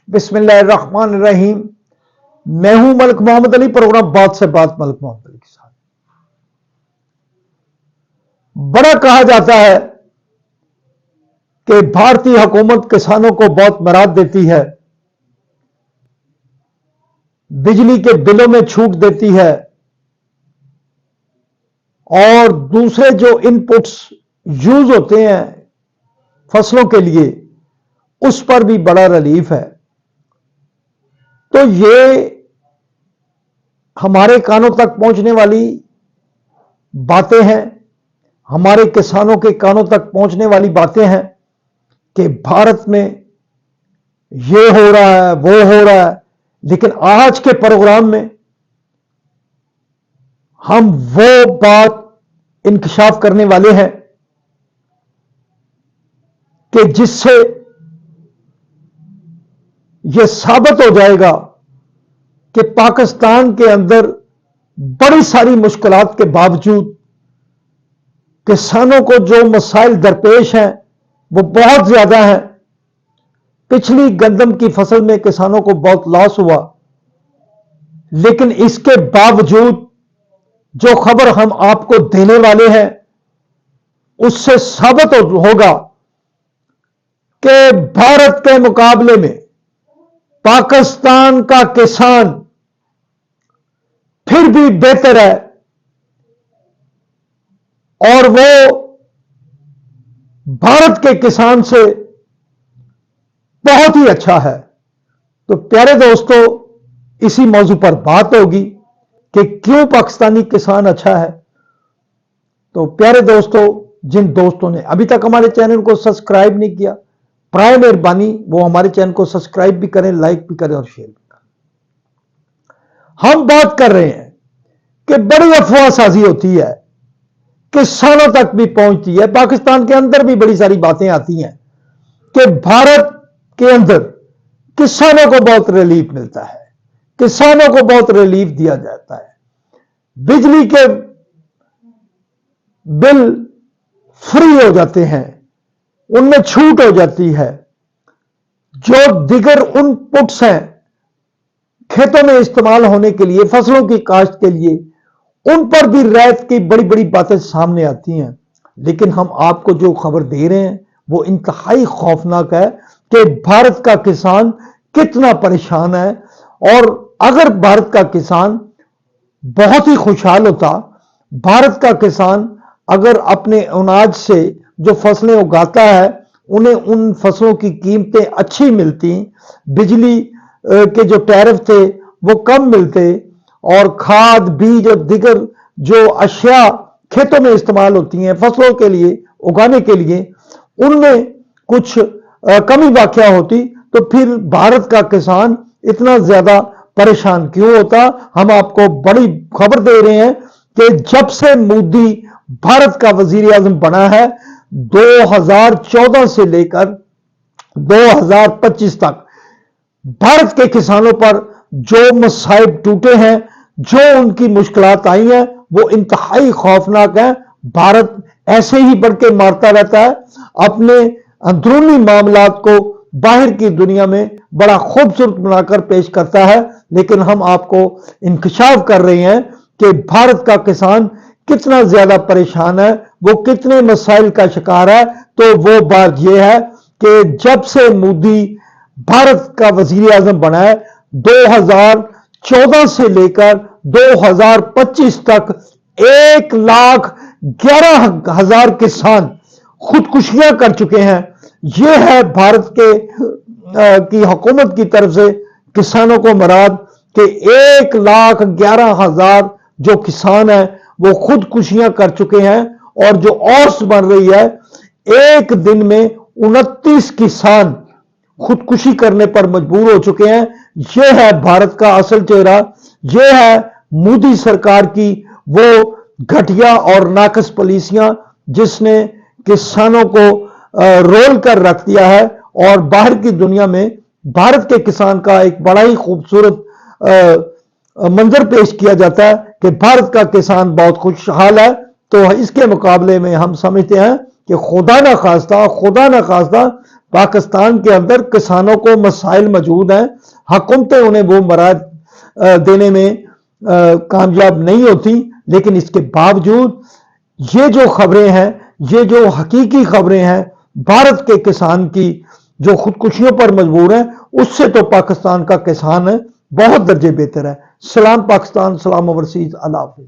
بسم اللہ الرحمن الرحیم۔ میں ہوں ملک محمد علی، پروگرام بات سے بات ملک محمد علی کے ساتھ۔ بڑا کہا جاتا ہے کہ بھارتی حکومت کسانوں کو بہت مراد دیتی ہے، بجلی کے بلوں میں چھوٹ دیتی ہے اور دوسرے جو ان پٹس یوز ہوتے ہیں فصلوں کے لیے اس پر بھی بڑا ریلیف ہے۔ تو یہ ہمارے کانوں تک پہنچنے والی باتیں ہیں، ہمارے کسانوں کے کانوں تک پہنچنے والی باتیں ہیں کہ بھارت میں یہ ہو رہا ہے وہ ہو رہا ہے، لیکن آج کے پروگرام میں ہم وہ بات انکشاف کرنے والے ہیں کہ جس سے یہ ثابت ہو جائے گا کہ پاکستان کے اندر بڑی ساری مشکلات کے باوجود کسانوں کو جو مسائل درپیش ہیں وہ بہت زیادہ ہیں۔ پچھلی گندم کی فصل میں کسانوں کو بہت لاس ہوا، لیکن اس کے باوجود جو خبر ہم آپ کو دینے والے ہیں اس سے ثابت ہوگا کہ بھارت کے مقابلے میں پاکستان کا کسان پھر بھی بہتر ہے اور وہ بھارت کے کسان سے بہت ہی اچھا ہے۔ تو پیارے دوستو، اسی موضوع پر بات ہوگی کہ کیوں پاکستانی کسان اچھا ہے۔ تو پیارے دوستو، جن دوستوں نے ابھی تک ہمارے چینل کو سبسکرائب نہیں کیا، برائے مہربانی وہ ہمارے چینل کو سبسکرائب بھی کریں، لائک بھی کریں اور شیئر بھی کریں۔ ہم بات کر رہے ہیں کہ بڑی افواہ سازی ہوتی ہے، کسانوں تک بھی پہنچتی ہے، پاکستان کے اندر بھی بڑی ساری باتیں آتی ہیں کہ بھارت کے اندر کسانوں کو بہت ریلیف ملتا ہے، کسانوں کو بہت ریلیف دیا جاتا ہے، بجلی کے بل فری ہو جاتے ہیں، ان میں چھوٹ ہو جاتی ہے، جو دیگر ان پٹس ہیں کھیتوں میں استعمال ہونے کے لیے، فصلوں کی کاشت کے لیے، ان پر بھی رعایت کی بڑی بڑی باتیں سامنے آتی ہیں۔ لیکن ہم آپ کو جو خبر دے رہے ہیں وہ انتہائی خوفناک ہے کہ بھارت کا کسان کتنا پریشان ہے، اور اگر بھارت کا کسان بہت ہی خوشحال ہوتا، بھارت کا کسان اگر اپنے اناج سے جو فصلیں اگاتا ہے انہیں ان فصلوں کی قیمتیں اچھی ملتی، بجلی کے جو ٹیرف تھے وہ کم ملتے، اور کھاد بیج اور دیگر جو اشیاء کھیتوں میں استعمال ہوتی ہیں فصلوں کے لیے اگانے کے لیے ان میں کچھ کمی واقع ہوتی، تو پھر بھارت کا کسان اتنا زیادہ پریشان کیوں ہوتا۔ ہم آپ کو بڑی خبر دے رہے ہیں کہ جب سے مودی بھارت کا وزیر اعظم بنا ہے، 2014 سے لے کر 2025 تک بھارت کے کسانوں پر جو مصائب ٹوٹے ہیں، جو ان کی مشکلات آئی ہیں، وہ انتہائی خوفناک ہیں۔ بھارت ایسے ہی بڑھ کے مارتا رہتا ہے، اپنے اندرونی معاملات کو باہر کی دنیا میں بڑا خوبصورت بنا کر پیش کرتا ہے، لیکن ہم آپ کو انکشاف کر رہے ہیں کہ بھارت کا کسان کتنا زیادہ پریشان ہے، وہ کتنے مسائل کا شکار ہے۔ تو وہ بات یہ ہے کہ جب سے مودی بھارت کا وزیر اعظم بنا ہے، 2014 سے لے کر 2025 تک 1,11,000 کسان خودکشیاں کر چکے ہیں۔ یہ ہے بھارت کی حکومت کی طرف سے کسانوں کو مراد کہ 1,11,000 جو کسان ہیں وہ خودکشیاں کر چکے ہیں، اور جو اوسط بن رہی ہے ایک دن میں 29 کسان خودکشی کرنے پر مجبور ہو چکے ہیں۔ یہ ہے بھارت کا اصل چہرہ، یہ ہے مودی سرکار کی وہ گھٹیا اور ناقص پالیسیاں جس نے کسانوں کو رول کر رکھ دیا ہے، اور باہر کی دنیا میں بھارت کے کسان کا ایک بڑا ہی خوبصورت منظر پیش کیا جاتا ہے کہ بھارت کا کسان بہت خوشحال ہے۔ تو اس کے مقابلے میں ہم سمجھتے ہیں کہ خدا نخواستہ پاکستان کے اندر کسانوں کو مسائل موجود ہیں، حکومتیں انہیں وہ مراد دینے میں کامیاب نہیں ہوتی، لیکن اس کے باوجود یہ جو خبریں ہیں، یہ جو حقیقی خبریں ہیں بھارت کے کسان کی جو خودکشیوں پر مجبور ہیں، اس سے تو پاکستان کا کسان بہت درجے بہتر ہے۔ سلام پاکستان، سلام اوورسیز، اللہ حافظ۔